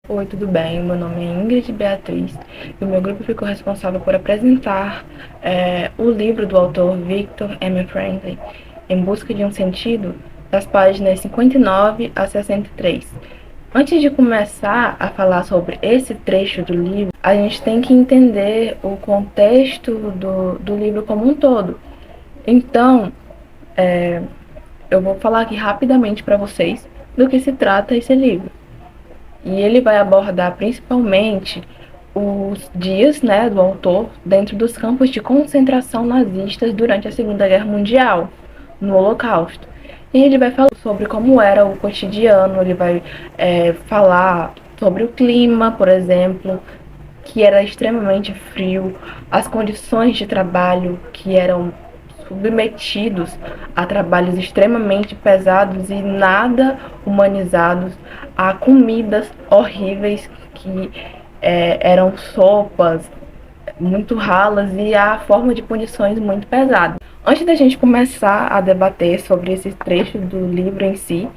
Oi, tudo bem? Meu nome é Ingrid Beatriz e o meu grupo ficou responsável por apresentar o livro do autor Viktor M. Frankl, Em Busca de um Sentido, das páginas 59 a 63. Antes de começar a falar sobre esse trecho do livro, a gente tem que entender o contexto do livro como um todo. Então, eu vou falar aqui rapidamente para vocês do que se trata esse livro. E ele vai abordar principalmente os dias, né, do autor dentro dos campos de concentração nazistas durante a Segunda Guerra Mundial, no Holocausto. E ele vai falar sobre como era o cotidiano, ele vai falar sobre o clima, por exemplo, que era extremamente frio, as condições de trabalho que eram submetidos a trabalhos extremamente pesados e nada humanizados, a comidas horríveis que eram sopas muito ralas e a forma de punições muito pesada. Antes da gente começar a debater sobre esses trechos do livro em si,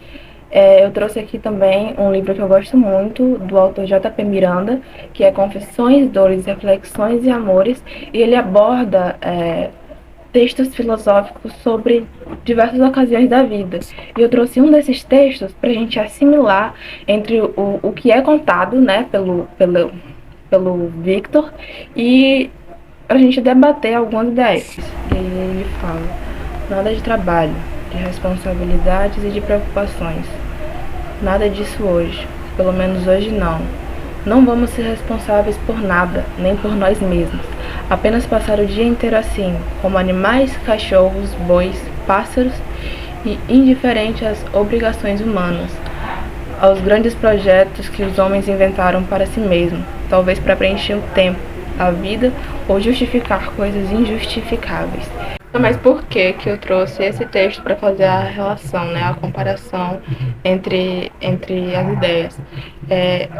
eu trouxe aqui também um livro que eu gosto muito, do autor J.P. Miranda, que é Confissões, Dores, Reflexões e Amores, e ele aborda textos filosóficos sobre diversas ocasiões da vida. E eu trouxe um desses textos para a gente assimilar entre o que é contado, né, pelo Victor, e para a gente debater algumas ideias. E ele fala: nada de trabalho, de responsabilidades e de preocupações. Nada disso hoje, pelo menos hoje não. Não vamos ser responsáveis por nada, nem por nós mesmos. Apenas passar o dia inteiro assim, como animais, cachorros, bois, pássaros e indiferente às obrigações humanas, aos grandes projetos que os homens inventaram para si mesmos, talvez para preencher o tempo, a vida ou justificar coisas injustificáveis. Mas por que que eu trouxe esse texto para fazer a relação, né, a comparação entre as ideias?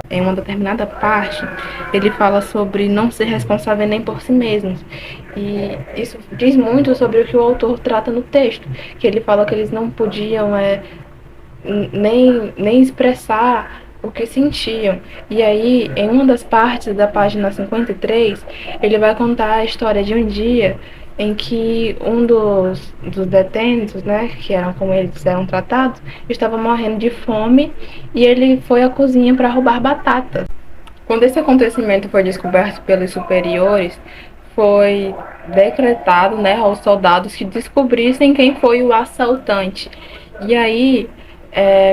Em uma determinada parte, ele fala sobre não ser responsável nem por si mesmos. E isso diz muito sobre o que o autor trata no texto, que ele fala que eles não podiam nem expressar o que sentiam. E aí, em uma das partes da página 53, ele vai contar a história de um dia em que um dos detentos, né, que eram como eles eram tratados, estava morrendo de fome e ele foi à cozinha para roubar batatas. Quando esse acontecimento foi descoberto pelos superiores, foi decretado, né, aos soldados que descobrissem quem foi o assaltante. E aí,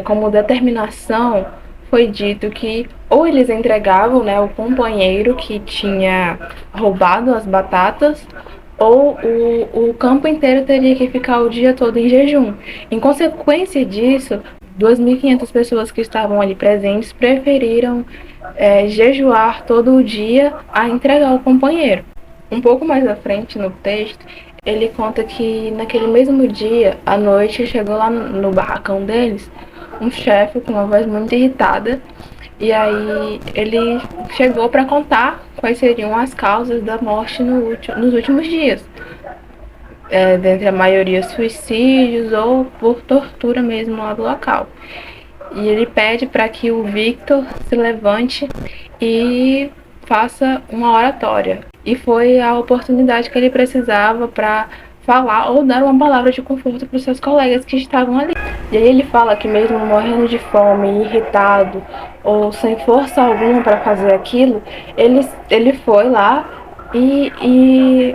como determinação, foi dito que ou eles entregavam, né, o companheiro que tinha roubado as batatas, ou o campo inteiro teria que ficar o dia todo em jejum. Em consequência disso, 2.500 pessoas que estavam ali presentes preferiram jejuar todo o dia a entregar o companheiro. Um pouco mais à frente no texto, ele conta que naquele mesmo dia, à noite, chegou lá no barracão deles um chefe com uma voz muito irritada. E aí ele chegou para contar quais seriam as causas da morte nos últimos dias. Dentre a maioria suicídios ou por tortura mesmo lá do local. E ele pede para que o Victor se levante e faça uma oratória. E foi a oportunidade que ele precisava para falar ou dar uma palavra de conforto para os seus colegas que estavam ali. E aí ele fala que mesmo morrendo de fome, irritado ou sem força alguma para fazer aquilo, ele foi lá e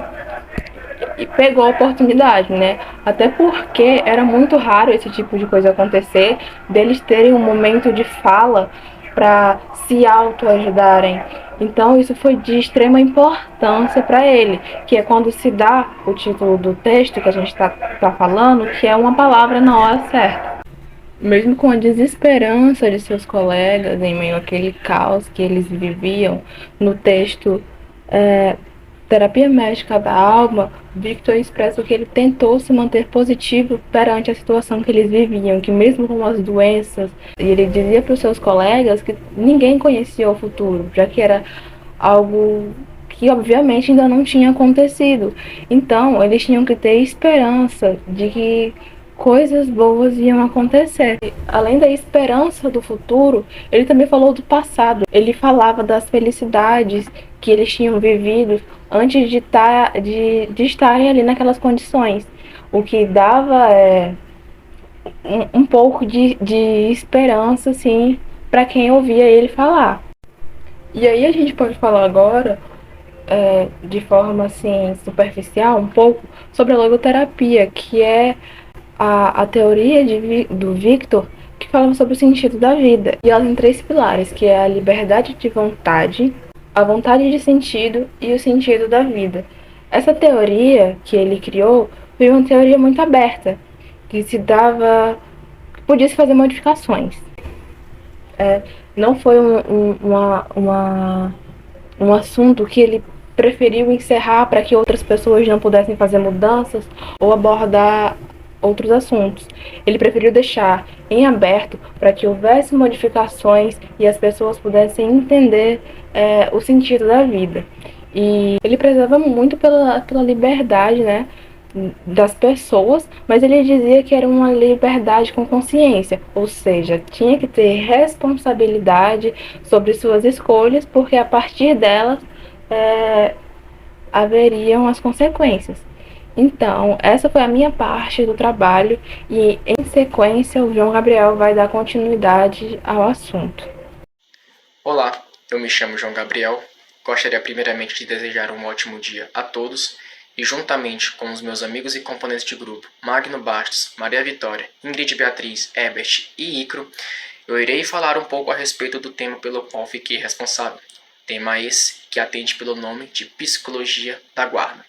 pegou a oportunidade, né? Até porque era muito raro esse tipo de coisa acontecer, deles terem um momento de fala para se autoajudarem. Então isso foi de extrema importância para ele, que é quando se dá o título do texto que a gente tá falando, que é uma palavra na hora certa. Mesmo com a desesperança de seus colegas em meio àquele caos que eles viviam, no texto Terapia Médica da Alma, Victor expressa que ele tentou se manter positivo perante a situação que eles viviam, que mesmo com as doenças, e ele dizia para os seus colegas que ninguém conhecia o futuro, já que era algo que obviamente ainda não tinha acontecido. Então, eles tinham que ter esperança de que coisas boas iam acontecer. Além da esperança do futuro, ele também falou do passado. Ele falava das felicidades que eles tinham vivido antes de estarem ali naquelas condições. O que dava um pouco de esperança, assim, para quem ouvia ele falar. E aí a gente pode falar agora, de forma assim superficial, um pouco sobre a logoterapia, que é a teoria do Victor, que falava sobre o sentido da vida. E ela tem três pilares, que é a liberdade de vontade, a vontade de sentido e o sentido da vida. Essa teoria que ele criou foi uma teoria muito aberta, que se dava, que podia se fazer modificações. Não foi um assunto que ele preferiu encerrar para que outras pessoas não pudessem fazer mudanças ou abordar outros assuntos. Ele preferiu deixar em aberto para que houvesse modificações e as pessoas pudessem entender o sentido da vida. E ele prezava muito pela liberdade, né, das pessoas, mas ele dizia que era uma liberdade com consciência, ou seja, tinha que ter responsabilidade sobre suas escolhas, porque a partir delas é, haveriam as consequências. Então, essa foi a minha parte do trabalho e, em sequência, o João Gabriel vai dar continuidade ao assunto. Olá, eu me chamo João Gabriel. Gostaria primeiramente de desejar um ótimo dia a todos e, juntamente com os meus amigos e componentes de grupo, Magno Bastos, Maria Vitória, Ingrid Beatriz, Ebert e Icro, eu irei falar um pouco a respeito do tema pelo qual fiquei responsável. Tema esse que atende pelo nome de Psicologia da Guarda.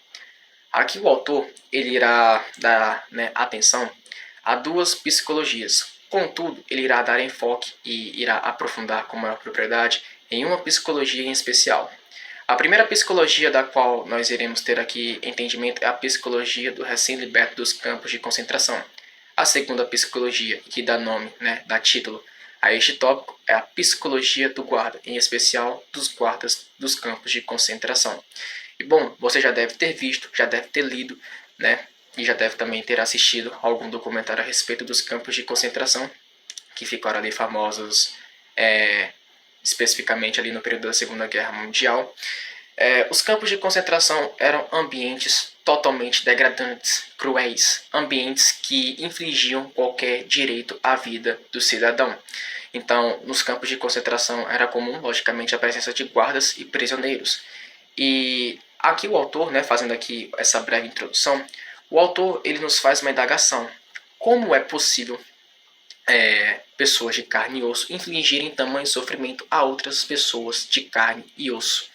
Aqui o autor ele irá dar atenção a duas psicologias. Contudo, ele irá dar enfoque e irá aprofundar com maior propriedade em uma psicologia em especial. A primeira psicologia da qual nós iremos ter aqui entendimento é a psicologia do recém-liberto dos campos de concentração. A segunda psicologia, que dá nome, dá título a este tópico, é a psicologia do guarda, em especial dos guardas dos campos de concentração. E bom, você já deve ter visto, já deve ter lido, e já deve também ter assistido algum documentário a respeito dos campos de concentração, que ficaram ali famosos especificamente ali no período da Segunda Guerra Mundial. Os campos de concentração eram ambientes totalmente degradantes, cruéis, ambientes que infligiam qualquer direito à vida do cidadão. Então, nos campos de concentração era comum, logicamente, a presença de guardas e prisioneiros. E aqui o autor, fazendo aqui essa breve introdução, o autor ele nos faz uma indagação. Como é possível pessoas de carne e osso infligirem tamanho sofrimento a outras pessoas de carne e osso?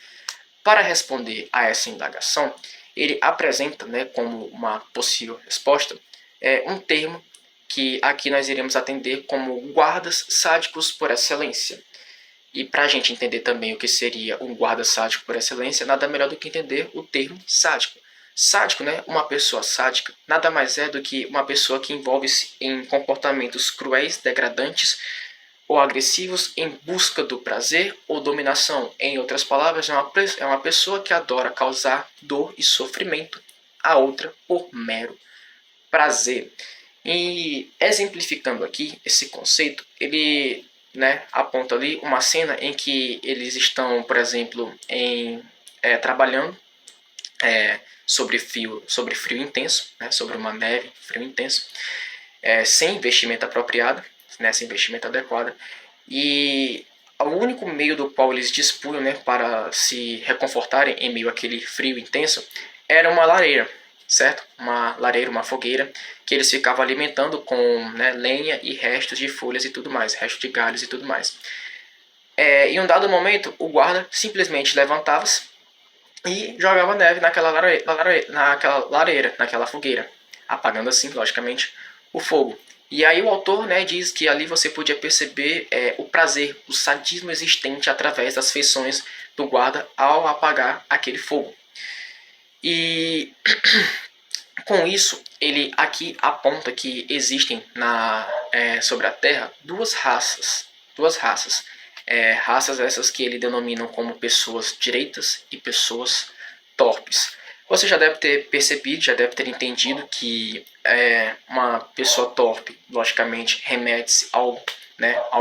Para responder a essa indagação, ele apresenta como uma possível resposta um termo que aqui nós iremos atender como guardas sádicos por excelência. E para a gente entender também o que seria um guarda sádico por excelência, nada melhor do que entender o termo sádico. Sádico, uma pessoa sádica, nada mais é do que uma pessoa que envolve-se em comportamentos cruéis, degradantes ou agressivos em busca do prazer ou dominação. Em outras palavras, é uma pessoa que adora causar dor e sofrimento a outra por mero prazer. E exemplificando aqui esse conceito, ele aponta ali uma cena em que eles estão, por exemplo, trabalhando sobre frio intenso, sobre uma neve, frio intenso, sem vestimenta apropriada, sem vestimenta adequada, e o único meio do qual eles dispunham para se reconfortarem em meio àquele frio intenso era uma lareira, certo? Uma lareira, uma fogueira, que eles ficavam alimentando com lenha e restos de folhas e tudo mais, restos de galhos e tudo mais. Em um dado momento, o guarda simplesmente levantava-se e jogava neve naquela lareira, naquela fogueira, apagando assim, logicamente, o fogo. E aí o autor diz que ali você podia perceber o prazer, o sadismo existente através das feições do guarda ao apagar aquele fogo. E com isso, ele aqui aponta que existem sobre a Terra duas raças. Raças essas que ele denomina como pessoas direitas e pessoas torpes. Você já deve ter percebido, já deve ter entendido que uma pessoa torpe, logicamente, remete-se ao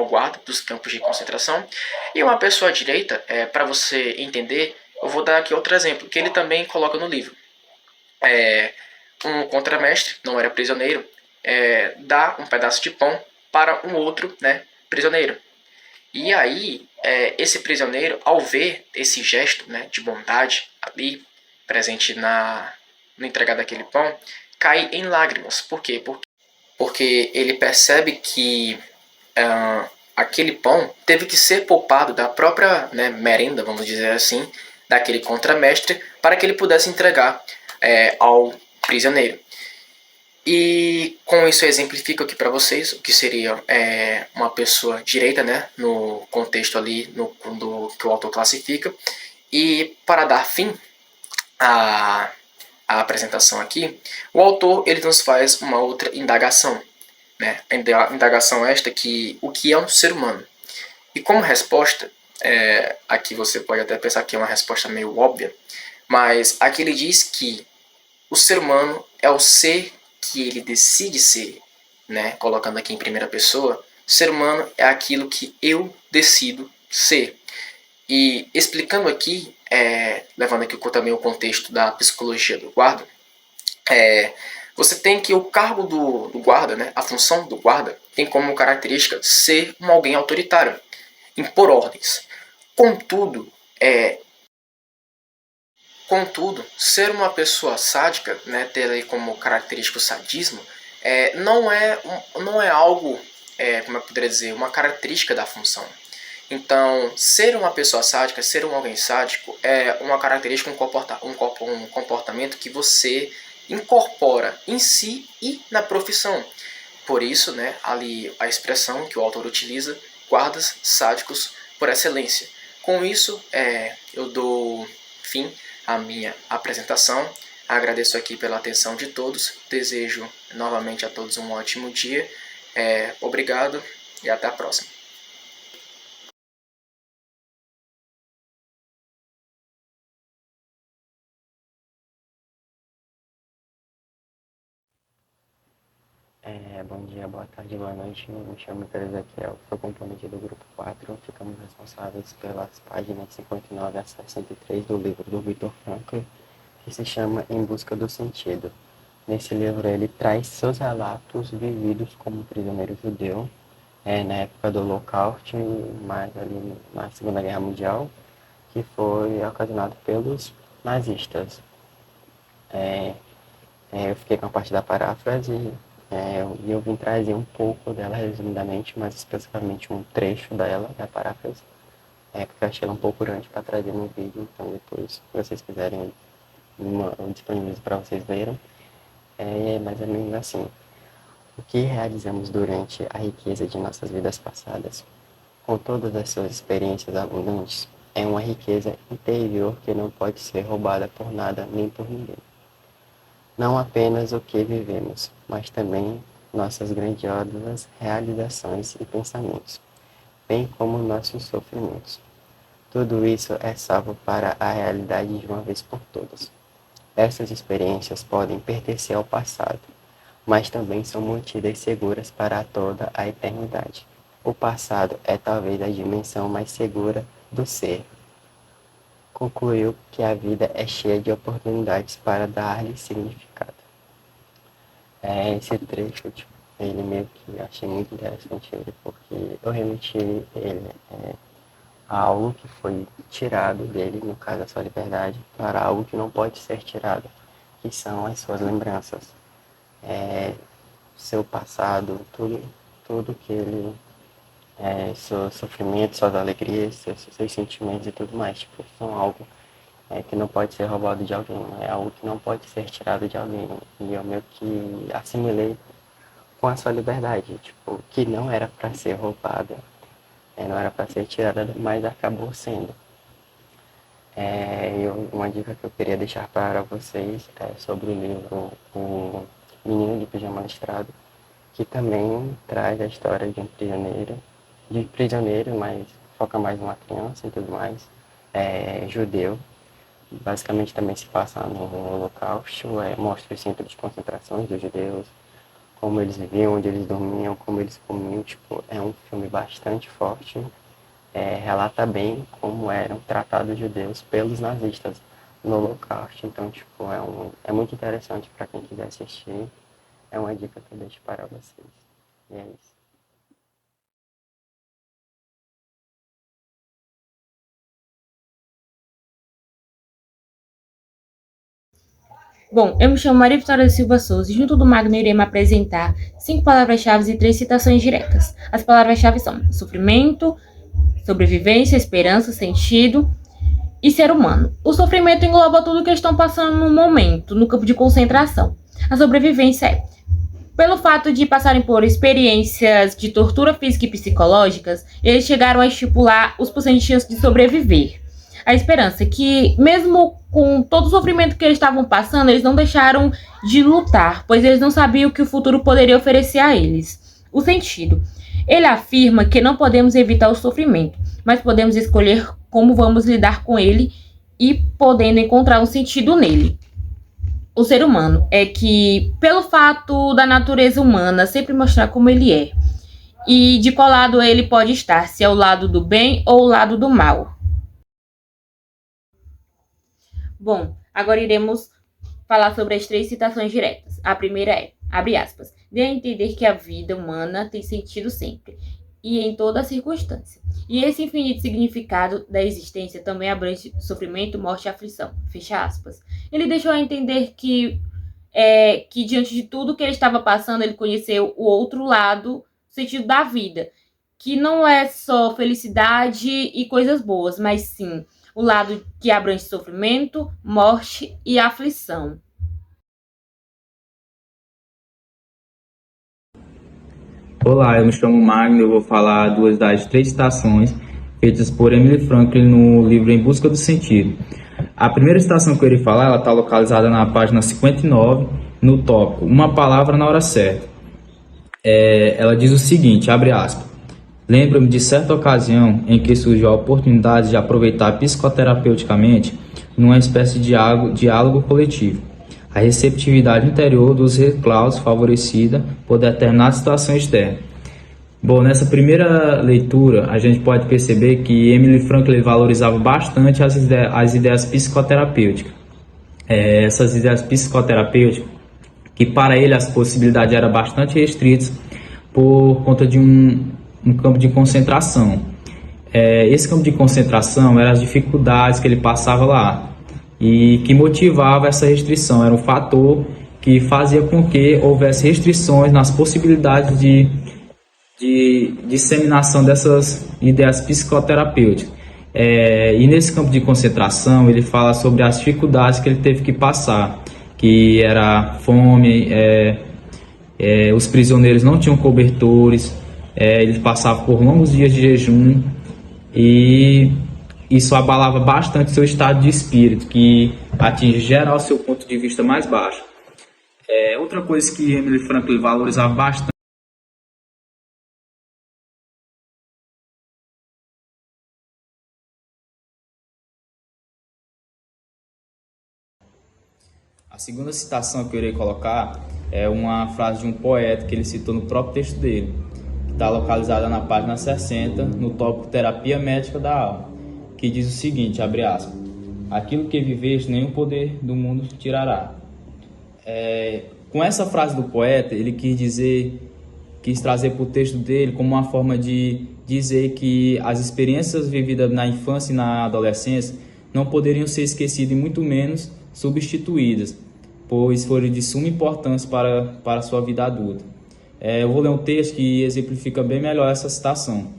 guarda dos campos de concentração. E uma pessoa direita, para você entender, eu vou dar aqui outro exemplo, que ele também coloca no livro. Um contramestre, não era prisioneiro, dá um pedaço de pão para um outro prisioneiro. E aí, esse prisioneiro, ao ver esse gesto de bondade ali, presente no entregar daquele pão, cai em lágrimas. Por quê? Porque ele percebe que aquele pão teve que ser poupado da própria merenda, vamos dizer assim, daquele contramestre, para que ele pudesse entregar ao prisioneiro. E com isso eu exemplifico aqui para vocês o que seria uma pessoa direita, no contexto ali que o autor classifica. E para dar fim à apresentação aqui, o autor ele nos faz uma outra indagação. A indagação esta que o que é um ser humano? E como resposta, aqui você pode até pensar que é uma resposta meio óbvia, mas aqui ele diz que o ser humano é o ser que ele decide ser, colocando aqui em primeira pessoa, o ser humano é aquilo que eu decido ser. E explicando aqui, levando aqui também o contexto da psicologia do guarda, você tem que o cargo do guarda, a função do guarda, tem como característica ser alguém autoritário, impor ordens. Contudo, ser uma pessoa sádica, ter aí como característica o sadismo, não é algo, como eu poderia dizer, uma característica da função. Então, ser uma pessoa sádica, ser alguém sádico, é uma característica, um comportamento que você incorpora em si e na profissão. Por isso, ali a expressão que o autor utiliza, guardas sádicos por excelência. Com isso, eu dou fim à minha apresentação. Agradeço aqui pela atenção de todos. Desejo novamente a todos um ótimo dia. Obrigado e até a próxima. Bom dia, boa tarde, boa noite. Me chamo Teresa Ezequiel, sou componente do grupo 4. Ficamos responsáveis pelas páginas 59 a 63 do livro do Viktor Frankl, que se chama Em Busca do Sentido. Nesse livro ele traz seus relatos vividos como prisioneiro judeu na época do Holocausto, mas ali na Segunda Guerra Mundial, que foi ocasionado pelos nazistas. Eu fiquei com a parte da paráfrase e eu vim trazer um pouco dela resumidamente, mas especificamente um trecho dela, da paráfrase, porque eu achei ela um pouco grande para trazer no vídeo, então depois, se vocês quiserem, eu disponibilizo para vocês verem. É mais ou menos assim. O que realizamos durante a riqueza de nossas vidas passadas, com todas as suas experiências abundantes, é uma riqueza interior que não pode ser roubada por nada nem por ninguém. Não apenas o que vivemos, mas também nossas grandiosas realizações e pensamentos, bem como nossos sofrimentos. Tudo isso é salvo para a realidade de uma vez por todas. Essas experiências podem pertencer ao passado, mas também são mantidas seguras para toda a eternidade. O passado é talvez a dimensão mais segura do ser. Concluiu que a vida é cheia de oportunidades para dar-lhe significado. Esse trecho, tipo, ele meio que achei muito interessante ele, porque eu remeti ele a algo que foi tirado dele, no caso a sua liberdade, para algo que não pode ser tirado, que são as suas lembranças. Seu passado, tudo que ele, seu sofrimento, suas alegrias, seus sentimentos e tudo mais, tipo, são algo que não pode ser roubado de alguém, é algo que não pode ser tirado de alguém. E eu meio que assimilei com a sua liberdade, tipo, que não era para ser roubada, não era para ser tirada, mas acabou sendo. Uma dica que eu queria deixar para vocês é sobre o livro O Menino de Pijama Listrado, que também traz a história de prisioneiro, mas foca mais numa criança e tudo mais, judeu, basicamente também se passa no Holocausto, mostra os centros de concentração dos judeus, como eles viviam, onde eles dormiam, como eles comiam. Tipo, é um filme bastante forte. Relata bem como eram tratados os judeus pelos nazistas no Holocausto. Então, tipo, é muito interessante para quem quiser assistir. É uma dica que eu deixo para vocês. E é isso. Bom, eu me chamo Maria Vitória da Silva Souza e junto do Magno irei me apresentar 5 palavras-chave e 3 citações diretas. As palavras-chave são sofrimento, sobrevivência, esperança, sentido e ser humano. O sofrimento engloba tudo que eles estão passando no momento, no campo de concentração. A sobrevivência é pelo fato de passarem por experiências de tortura física e psicológicas, eles chegaram a estipular os porcentagens de chance de sobreviver. A esperança é que, mesmo com todo o sofrimento que eles estavam passando, eles não deixaram de lutar, pois eles não sabiam o que o futuro poderia oferecer a eles. O sentido. Ele afirma que não podemos evitar o sofrimento, mas podemos escolher como vamos lidar com ele e podendo encontrar um sentido nele. O ser humano é que, pelo fato da natureza humana sempre mostrar como ele é, e de qual lado ele pode estar, se é o lado do bem ou o lado do mal. Bom, agora iremos falar sobre as 3 citações diretas. A primeira é, abre aspas, dê a entender que a vida humana tem sentido sempre, e em toda circunstância. E esse infinito significado da existência também abrange sofrimento, morte e aflição. Fecha aspas. Ele deixou a entender que diante de tudo que ele estava passando, ele conheceu o outro lado, o sentido da vida, que não é só felicidade e coisas boas, mas sim o lado que abrange sofrimento, morte e aflição. Olá, eu me chamo Magno e eu vou falar 2 das 3 citações feitas por Emily Franklin no livro Em Busca do Sentido. A primeira citação que eu irei falar, ela está localizada na página 59, no tópico Uma Palavra na Hora Certa. Ela diz o seguinte, abre aspas, lembro-me de certa ocasião em que surgiu a oportunidade de aproveitar psicoterapeuticamente numa espécie de diálogo coletivo. A receptividade interior dos reclaus favorecida por determinada situação externa. Bom, nessa primeira leitura, a gente pode perceber que Emily Franklin valorizava bastante as ideias psicoterapêuticas. Essas ideias psicoterapêuticas, que para ele as possibilidades eram bastante restritas por conta de um campo de concentração. Esse campo de concentração eram as dificuldades que ele passava lá e que motivava essa restrição, era um fator que fazia com que houvesse restrições nas possibilidades de disseminação dessas ideias psicoterapêuticas. E nesse campo de concentração ele fala sobre as dificuldades que ele teve que passar, que era fome, os prisioneiros não tinham cobertores, eles passavam por longos dias de jejum e isso abalava bastante seu estado de espírito, que atinge geral seu ponto de vista mais baixo. Outra coisa que Emily Franklin valorizava bastante. A segunda citação que eu irei colocar é uma frase de um poeta que ele citou no próprio texto dele, que está localizada na página 60, no tópico Terapia Médica da Alma, que diz o seguinte, abre aspas, aquilo que viveste nenhum poder do mundo tirará. Com essa frase do poeta, ele quis trazer para o texto dele como uma forma de dizer que as experiências vividas na infância e na adolescência não poderiam ser esquecidas e muito menos substituídas, pois foram de suma importância para a sua vida adulta. Eu vou ler um texto que exemplifica bem melhor essa citação.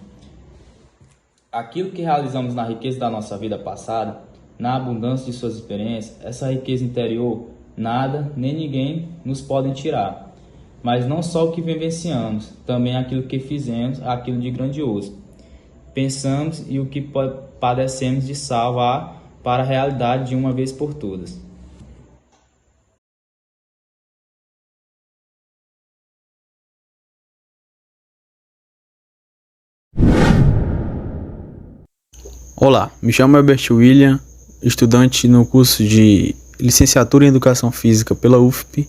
Aquilo que realizamos na riqueza da nossa vida passada, na abundância de suas experiências, essa riqueza interior, nada nem ninguém nos podem tirar. Mas não só o que vivenciamos, também aquilo que fizemos, aquilo de grandioso. Pensamos e o que padecemos de salvar para a realidade de uma vez por todas. Olá, me chamo Herbert William, estudante no curso de Licenciatura em Educação Física pela UFP,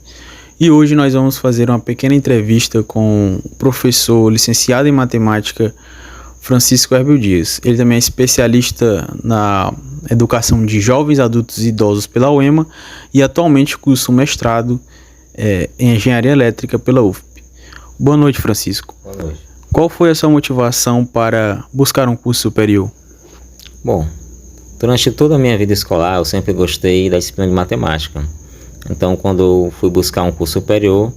e hoje nós vamos fazer uma pequena entrevista com o professor licenciado em Matemática Francisco Herbel Dias. Ele também é especialista na educação de jovens, adultos e idosos pela UEMA e atualmente cursa um mestrado em Engenharia Elétrica pela UFP. Boa noite, Francisco. Boa noite. Qual foi a sua motivação para buscar um curso superior? Bom, durante toda a minha vida escolar eu sempre gostei da disciplina de matemática. Então, quando eu fui buscar um curso superior,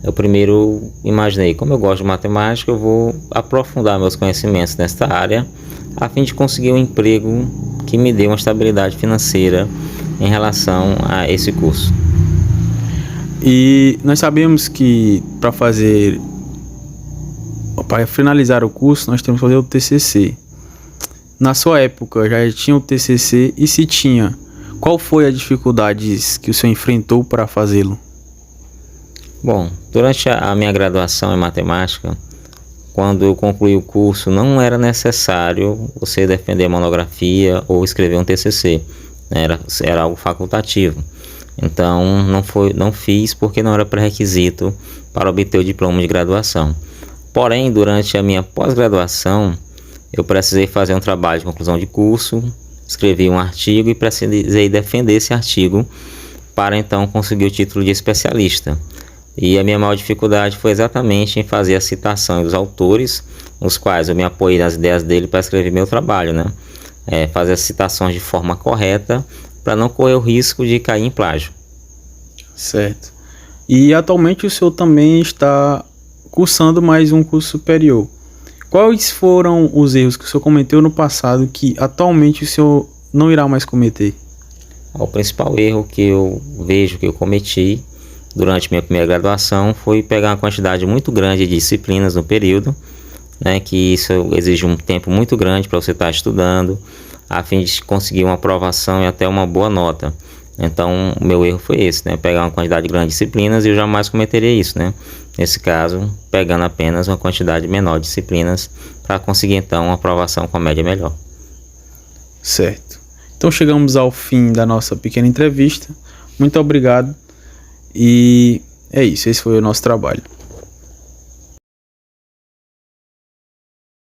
eu primeiro imaginei, como eu gosto de matemática, eu vou aprofundar meus conhecimentos nesta área, a fim de conseguir um emprego que me dê uma estabilidade financeira em relação a esse curso. E nós sabemos que para finalizar o curso, nós temos que fazer o TCC. Na sua época, já tinha o TCC? E se tinha, qual foi as dificuldades que o senhor enfrentou para fazê-lo? Bom, durante a minha graduação em matemática, quando eu concluí o curso, não era necessário você defender monografia ou escrever um TCC. Era algo facultativo. Então, não fiz porque não era pré-requisito para obter o diploma de graduação. Porém, durante a minha pós-graduação, eu precisei fazer um trabalho de conclusão de curso, escrevi um artigo e precisei defender esse artigo para então conseguir o título de especialista. E a minha maior dificuldade foi exatamente em fazer a citação dos autores, os quais eu me apoiei nas ideias dele para escrever meu trabalho, né? Fazer as citações de forma correta para não correr o risco de cair em plágio. Certo. E atualmente o senhor também está cursando mais um curso superior. Quais foram os erros que o senhor cometeu no passado que atualmente o senhor não irá mais cometer? O principal erro que eu vejo que eu cometi durante minha primeira graduação foi pegar uma quantidade muito grande de disciplinas no período, né, que isso exige um tempo muito grande para você estar estudando, a fim de conseguir uma aprovação e até uma boa nota. Então, o meu erro foi esse, né, pegar uma quantidade grande de disciplinas, e eu jamais cometeria isso, né, nesse caso, pegando apenas uma quantidade menor de disciplinas para conseguir então uma aprovação com a média melhor. Certo. Então chegamos ao fim da nossa pequena entrevista. Muito obrigado. E é isso, esse foi o nosso trabalho.